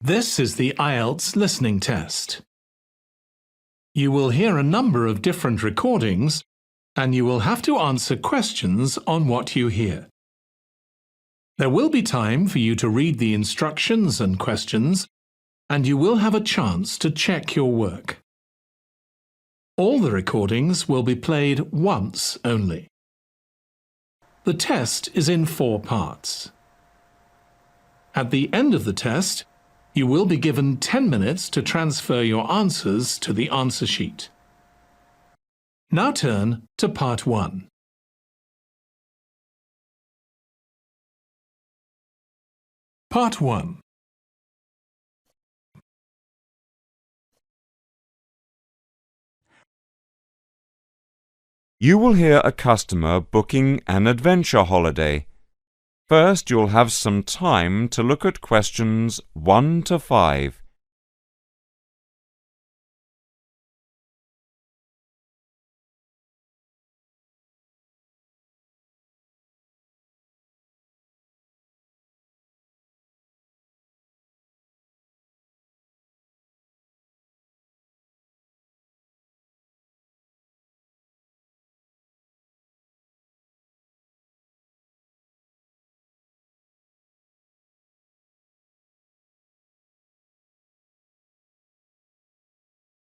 This is the IELTS listening test. You will hear a number of different recordings and you will have to answer questions on what you hear. There will be time for you to read the instructions and questions, and you will have a chance to check your work. All the recordings will be played once only. The test is in 4 parts. At the end of the test, you will be given 10 minutes to transfer your answers to the answer sheet. Now turn to Part 1. Part 1. You will hear a customer booking an adventure holiday. First, you'll have some time to look at questions 1 to 5.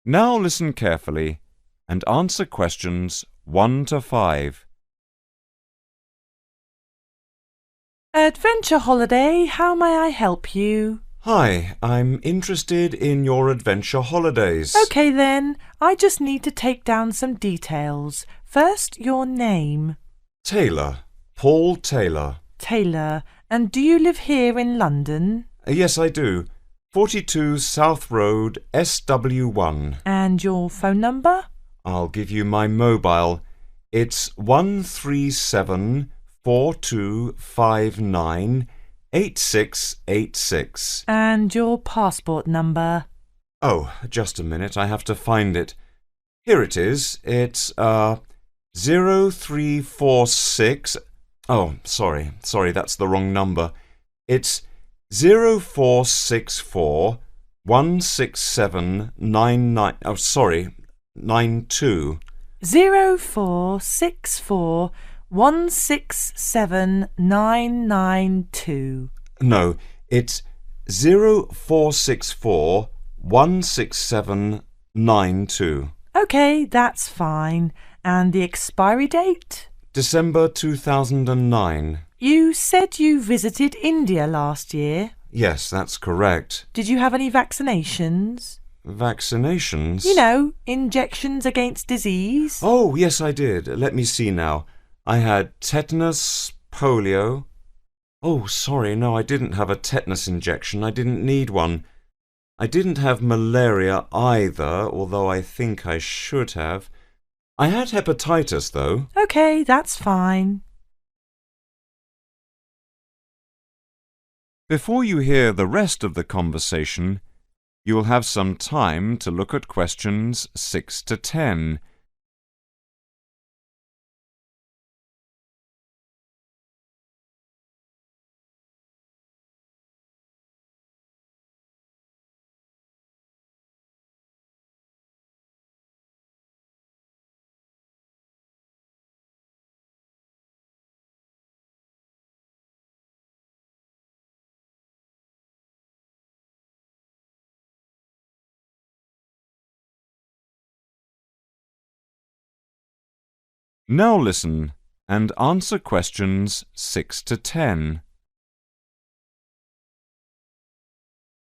Now listen carefully and answer questions 1 to 5. Adventure holiday, how may I help you? Hi, I'm interested in your adventure holidays. OK then, I just need to take down some details. First, your name. Taylor. Paul Taylor. Taylor. And do you live here in London? Yes, I do. 42 South Road, SW1. And your phone number? I'll give you my mobile. It's 137-4259-8686. And your passport number? Oh, just a minute. I have to find it. Here it is. It's 0346. Oh, sorry, that's the wrong number. It's 0464 16799. Oh, sorry, 92. 0464 167 No, it's 0464 16792. OK, that's fine. And the expiry date? December 2009. You said you visited India last year. Yes, that's correct. Did you have any vaccinations? Vaccinations? You know, injections against disease. Oh, yes, I did. Let me see now. I had tetanus, polio. Oh, sorry, no, I didn't have a tetanus injection. I didn't need one. I didn't have malaria either, although I think I should have. I had hepatitis, though. OK, that's fine. Before you hear the rest of the conversation, you will have some time to look at questions 6 to 10. Now listen and answer questions 6 to 10.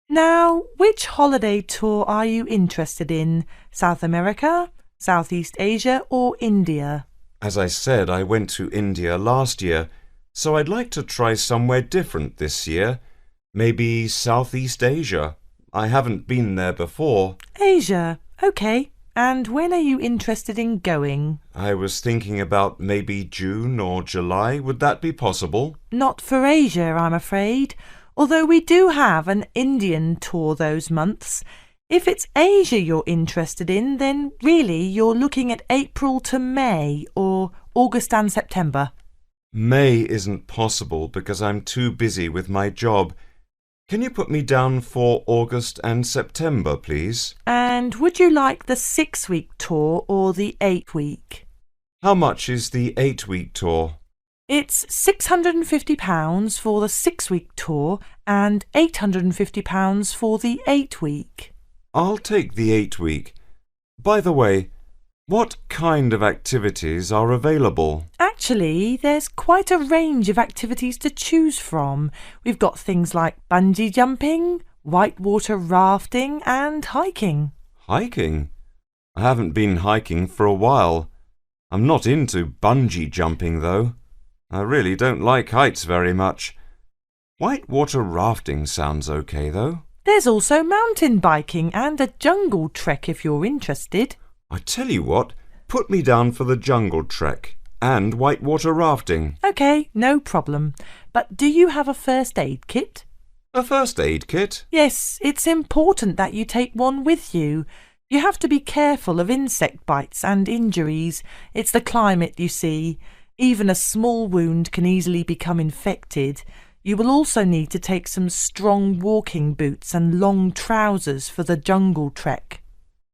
Now, which holiday tour are you interested in? South America, Southeast Asia or India? As I said, I went to India last year, so I'd like to try somewhere different this year. Maybe Southeast Asia. I haven't been there before. Asia, OK. And when are you interested in going? I was thinking about maybe June or July. Would that be possible? Not for Asia, I'm afraid. Although we do have an Indian tour those months. If it's Asia you're interested in, then really you're looking at April to May or August and September. May isn't possible because I'm too busy with my job. Can you put me down for August and September, please? And would you like the 6-week tour or the 8-week? How much is the 8-week tour? It's £650 for the 6-week tour and £850 for the 8-week. I'll take the 8-week. By the way, what kind of activities are available? Actually, there's quite a range of activities to choose from. We've got things like bungee jumping, whitewater rafting and hiking. Hiking? I haven't been hiking for a while. I'm not into bungee jumping, though. I really don't like heights very much. Whitewater rafting sounds okay, though. There's also mountain biking and a jungle trek if you're interested. I tell you what, put me down for the jungle trek and whitewater rafting. OK, no problem. But do you have a first aid kit? A first aid kit? Yes, it's important that you take one with you. You have to be careful of insect bites and injuries. It's the climate, you see. Even a small wound can easily become infected. You will also need to take some strong walking boots and long trousers for the jungle trek.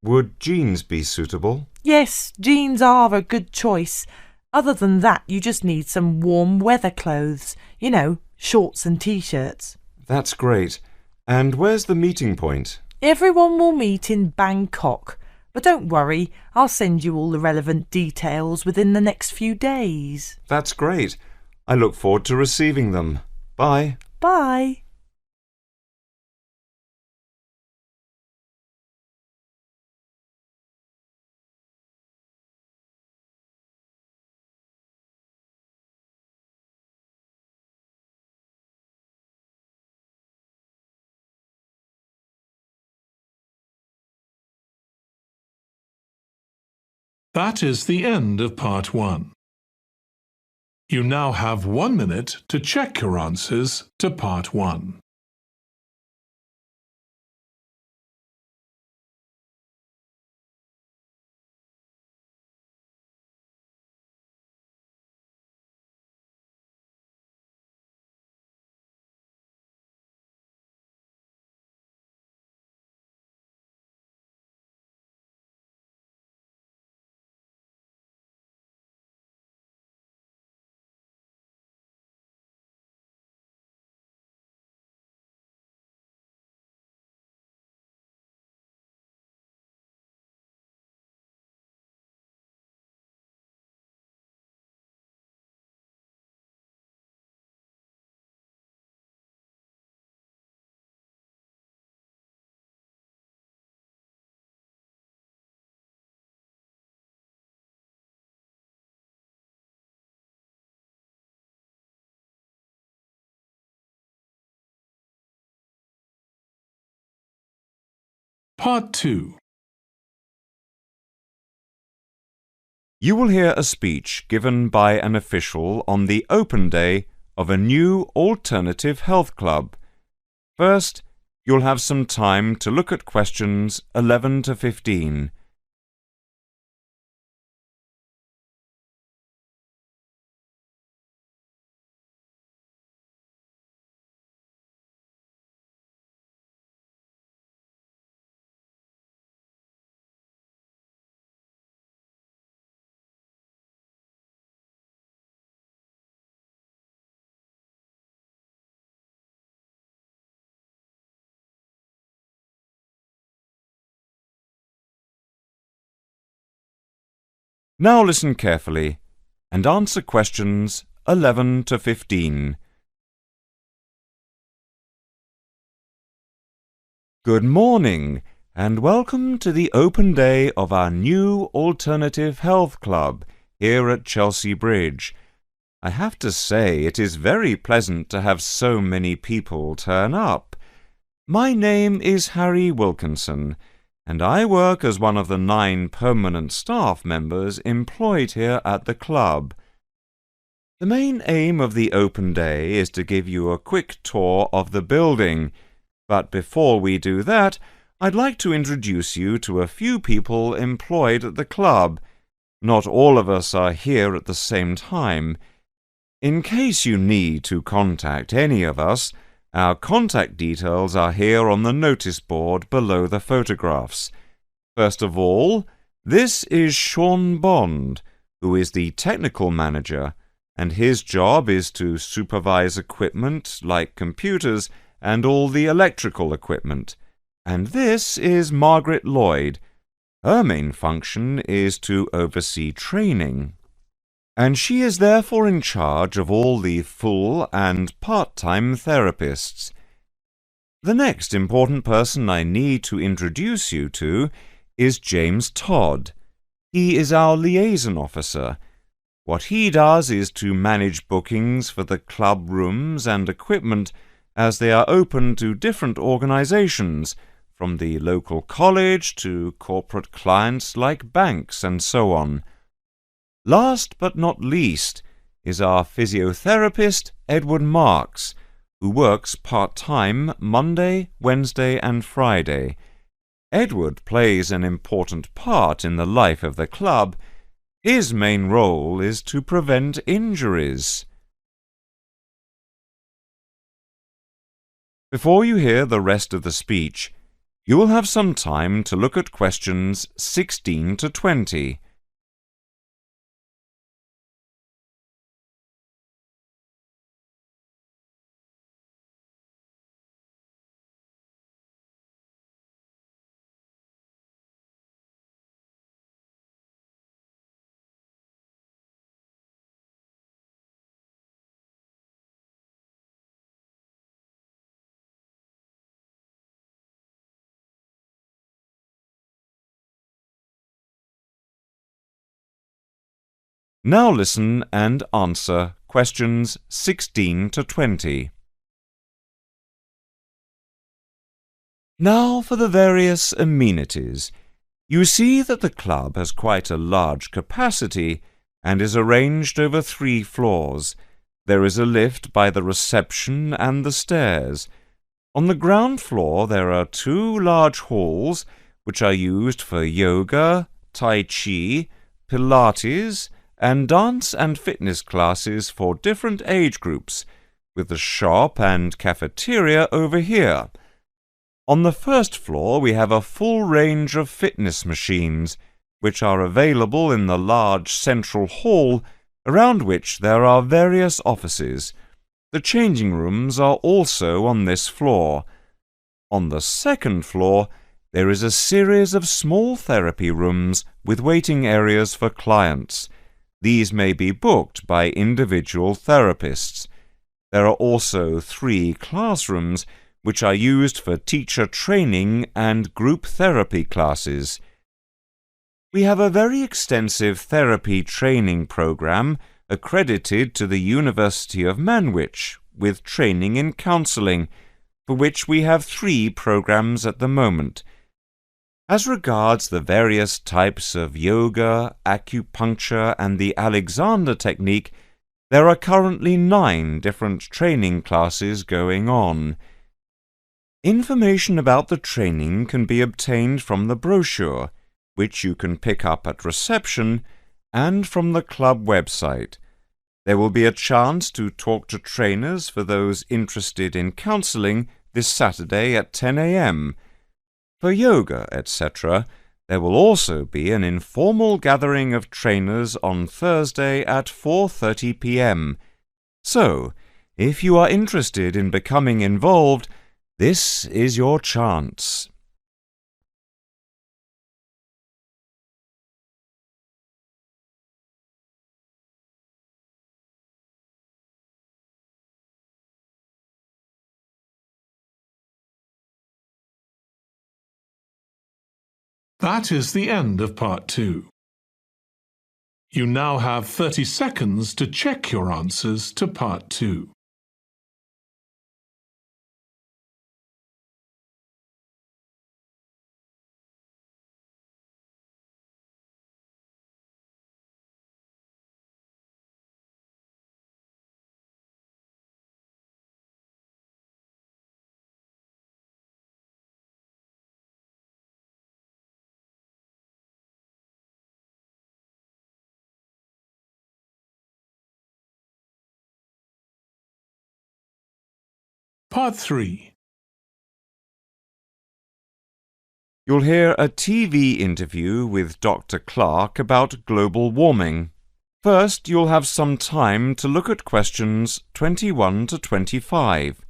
Would jeans be suitable? Yes, jeans are a good choice. Other than that, you just need some warm weather clothes. You know, shorts and t-shirts. That's great. And where's the meeting point? Everyone will meet in Bangkok. But don't worry, I'll send you all the relevant details within the next few days. That's great. I look forward to receiving them. Bye. Bye. That is the end of part 1. You now have 1 minute to check your answers to part 1. Part 2. You will hear a speech given by an official on the open day of a new alternative health club. First, you'll have some time to look at questions 11 to 15. Now listen carefully and answer questions 11 to 15. Good morning and welcome to the open day of our new alternative health club here at Chelsea Bridge. I have to say it is very pleasant to have so many people turn up. My name is Harry Wilkinson, and I work as one of the 9 permanent staff members employed here at the club. The main aim of the open day is to give you a quick tour of the building, but before we do that, I'd like to introduce you to a few people employed at the club. Not all of us are here at the same time. In case you need to contact any of us, Our contact details are here on the notice board below the photographs. First of all, this is Sean Bond, who is the technical manager, and his job is to supervise equipment like computers and all the electrical equipment. And this is Margaret Lloyd. Her main function is to oversee training, and she is therefore in charge of all the full and part-time therapists. The next important person I need to introduce you to is James Todd. He is our liaison officer. What he does is to manage bookings for the club rooms and equipment as they are open to different organizations, from the local college to corporate clients like banks and so on. Last but not least is our physiotherapist, Edward Marks, who works part-time Monday, Wednesday and Friday. Edward plays an important part in the life of the club. His main role is to prevent injuries. Before you hear the rest of the speech, you will have some time to look at questions 16 to 20. Now listen and answer questions 16 to 20. Now for the various amenities. You see that the club has quite a large capacity and is arranged over 3 floors. There is a lift by the reception and the stairs. On the ground floor there are 2 large halls which are used for yoga, tai chi, Pilates, and dance and fitness classes for different age groups, with the shop and cafeteria over here. On the first floor we have a full range of fitness machines, which are available in the large central hall, around which there are various offices. The changing rooms are also on this floor. On the second floor there is a series of small therapy rooms with waiting areas for clients. These may be booked by individual therapists. There are also 3 classrooms which are used for teacher training and group therapy classes. We have a very extensive therapy training program accredited to the University of Manwich with training in counselling, for which we have 3 programs at the moment. As regards the various types of yoga, acupuncture and the Alexander technique, there are currently 9 different training classes going on. Information about the training can be obtained from the brochure, which you can pick up at reception, and from the club website. There will be a chance to talk to trainers for those interested in counselling this Saturday at 10 a.m. For yoga, etc., there will also be an informal gathering of trainers on Thursday at 4:30 p.m. So, if you are interested in becoming involved, this is your chance. That is the end of part 2. You now have 30 seconds to check your answers to part 2. Part 3. You'll hear a TV interview with Dr. Clark about global warming. First, you'll have some time to look at questions 21 to 25.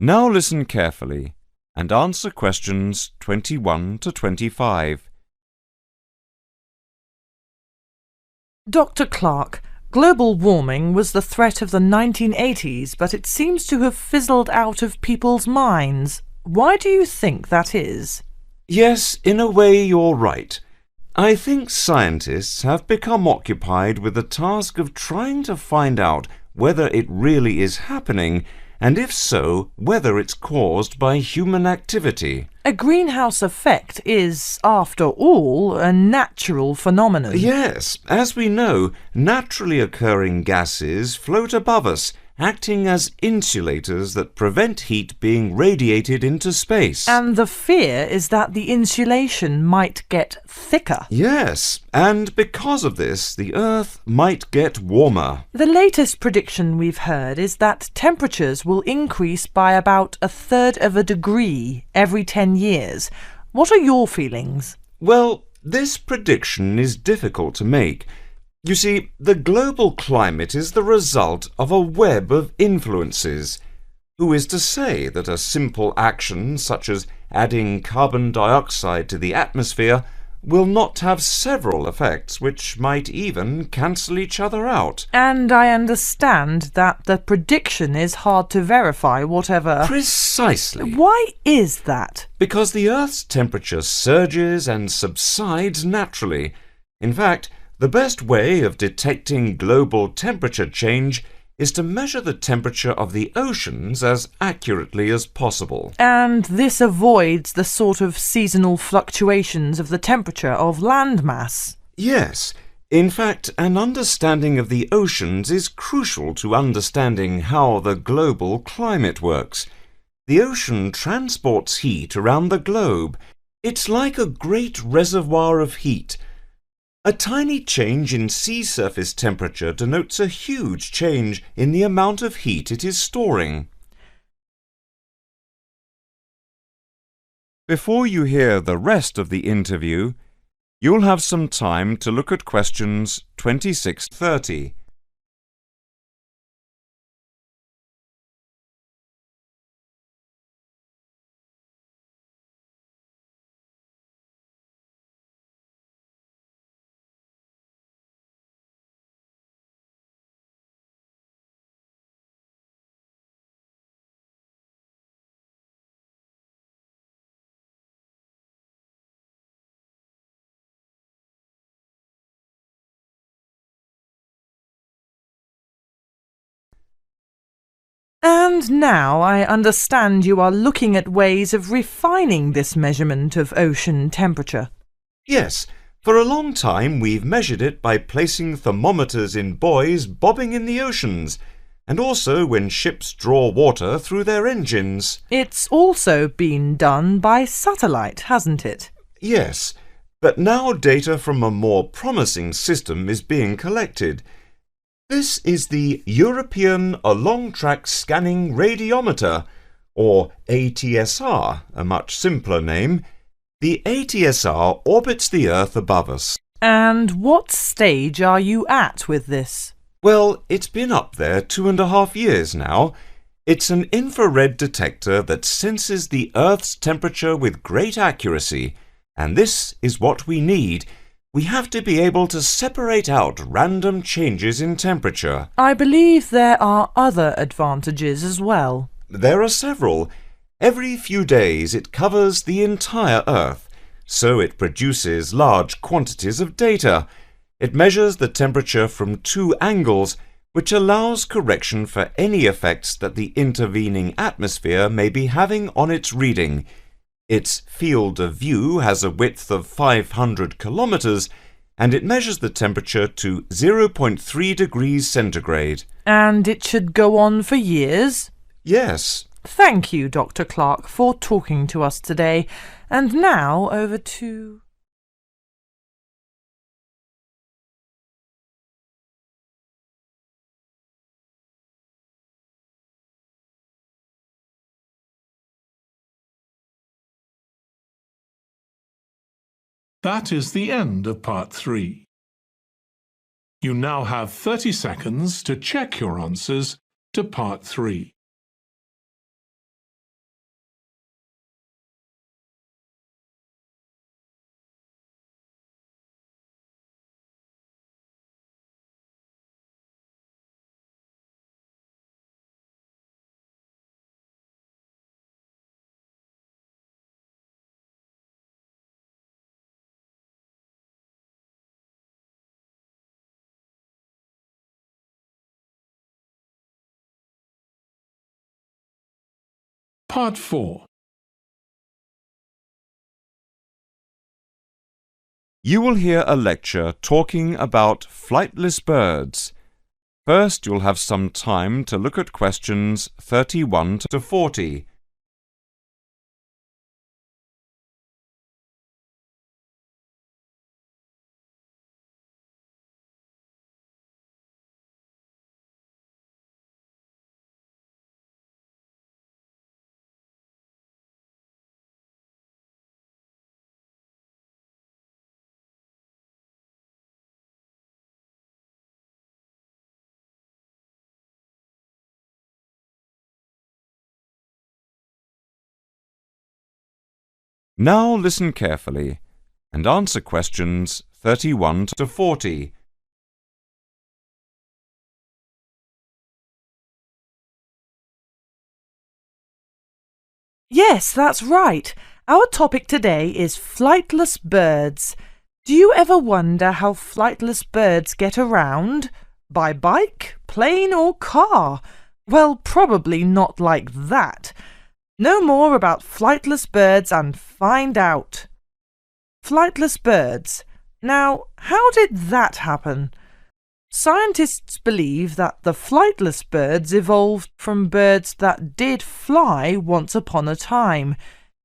Now listen carefully and answer questions 21 to 25. Dr. Clark, global warming was the threat of the 1980s, but it seems to have fizzled out of people's minds. Why do you think that is? Yes, in a way you're right. I think scientists have become occupied with the task of trying to find out whether it really is happening, and if so, whether it's caused by human activity. A greenhouse effect is, after all, a natural phenomenon. Yes, as we know, naturally occurring gases float above us, acting as insulators that prevent heat being radiated into space. And the fear is that the insulation might get thicker. Yes, and because of this, the Earth might get warmer. The latest prediction we've heard is that temperatures will increase by about 1/3 of a degree every 10 years. What are your feelings? Well, this prediction is difficult to make. You see, the global climate is the result of a web of influences. Who is to say that a simple action such as adding carbon dioxide to the atmosphere will not have several effects which might even cancel each other out? And I understand that the prediction is hard to verify, whatever... Precisely. Why is that? Because the Earth's temperature surges and subsides naturally. In fact, the best way of detecting global temperature change is to measure the temperature of the oceans as accurately as possible. And this avoids the sort of seasonal fluctuations of the temperature of landmass. Yes. In fact, an understanding of the oceans is crucial to understanding how the global climate works. The ocean transports heat around the globe. It's like a great reservoir of heat. A tiny change in sea surface temperature denotes a huge change in the amount of heat it is storing. Before you hear the rest of the interview, you'll have some time to look at questions 26-30. And now I understand you are looking at ways of refining this measurement of ocean temperature. Yes, for a long time we've measured it by placing thermometers in buoys bobbing in the oceans, and also when ships draw water through their engines. It's also been done by satellite, hasn't it? Yes, but now data from a more promising system is being collected. This is the European Along-Track Scanning Radiometer, or ATSR, a much simpler name. The ATSR orbits the Earth above us. And what stage are you at with this? Well, it's been up there 2.5 years now. It's an infrared detector that senses the Earth's temperature with great accuracy, and this is what we need. We have to be able to separate out random changes in temperature. I believe there are other advantages as well. There are several. Every few days it covers the entire Earth, so it produces large quantities of data. It measures the temperature from 2 angles, which allows correction for any effects that the intervening atmosphere may be having on its reading. Its field of view has a width of 500 kilometers, and it measures the temperature to 0.3 degrees centigrade. And it should go on for years? Yes. Thank you, Dr. Clark, for talking to us today. And now over to... That is the end of part 3. You now have 30 seconds to check your answers to part 3. Part 4. You will hear a lecture talking about flightless birds. First, you'll have some time to look at questions 31 to 40. Now listen carefully and answer questions 31 to 40. Yes, that's right. Our topic today is flightless birds. Do you ever wonder how flightless birds get around? By bike, plane or car? Well, probably not like that. Know more about flightless birds and find out. Flightless birds. Now, how did that happen? Scientists believe that the flightless birds evolved from birds that did fly once upon a time.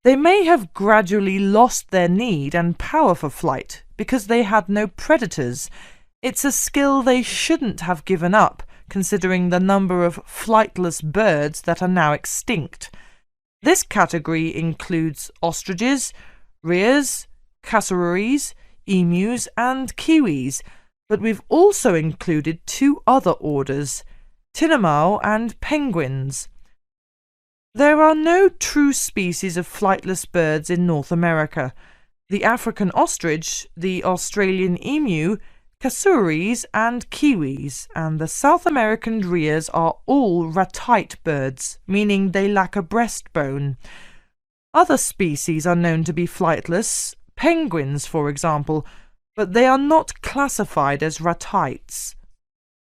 They may have gradually lost their need and power for flight because they had no predators. It's a skill they shouldn't have given up, considering the number of flightless birds that are now extinct. This category includes ostriches, rheas, cassowaries, emus and kiwis, but we've also included 2 other orders, tinamou and penguins. There are no true species of flightless birds in North America. The African ostrich, the Australian emu, cassowaries and kiwis, and the South American rheas are all ratite birds, meaning they lack a breastbone. Other species are known to be flightless, penguins for example, but they are not classified as ratites.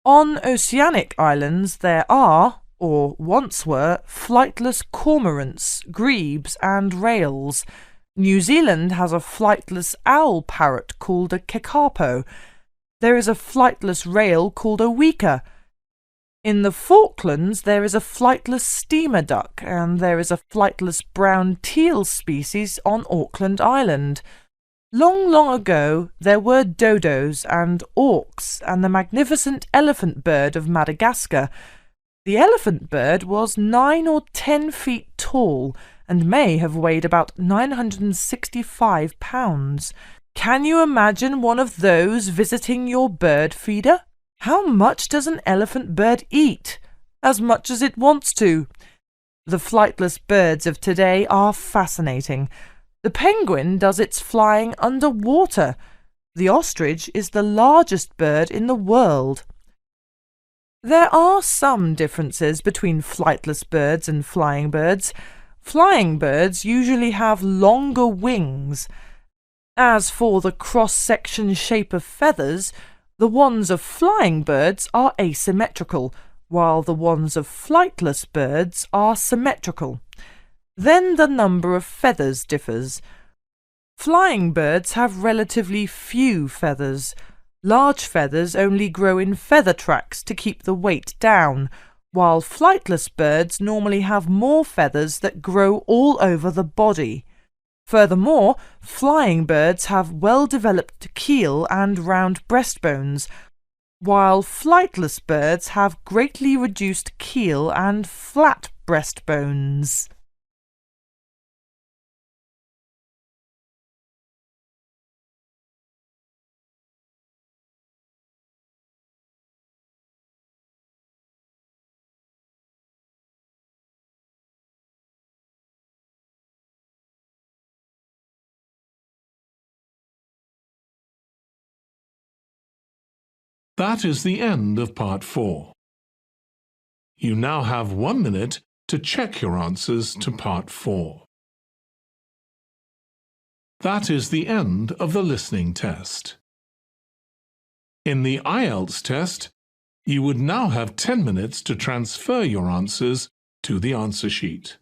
On oceanic islands there are, or once were, flightless cormorants, grebes and rails. New Zealand has a flightless owl parrot called a kekapo. There is a flightless rail called a weka. In the Falklands there is a flightless steamer duck, and there is a flightless brown teal species on Auckland Island. Long, long ago there were dodos and auks and the magnificent elephant bird of Madagascar. The elephant bird was 9 or 10 feet tall and may have weighed about 965 pounds. Can you imagine one of those visiting your bird feeder? How much does an elephant bird eat? As much as it wants to. The flightless birds of today are fascinating. The penguin does its flying underwater. The ostrich is the largest bird in the world. There are some differences between flightless birds and flying birds. Flying birds usually have longer wings. As for the cross-section shape of feathers, The wands of flying birds are asymmetrical, while the wands of flightless birds are symmetrical. Then the number of feathers differs. Flying birds have relatively few feathers. Large feathers only grow in feather tracks to keep the weight down, while flightless birds normally have more feathers that grow all over the body. Furthermore, flying birds have well-developed keel and round breastbones, while flightless birds have greatly reduced keel and flat breastbones. That is the end of Part 4. You now have 1 minute to check your answers to Part 4. That is the end of the listening test. In the IELTS test, you would now have 10 minutes to transfer your answers to the answer sheet.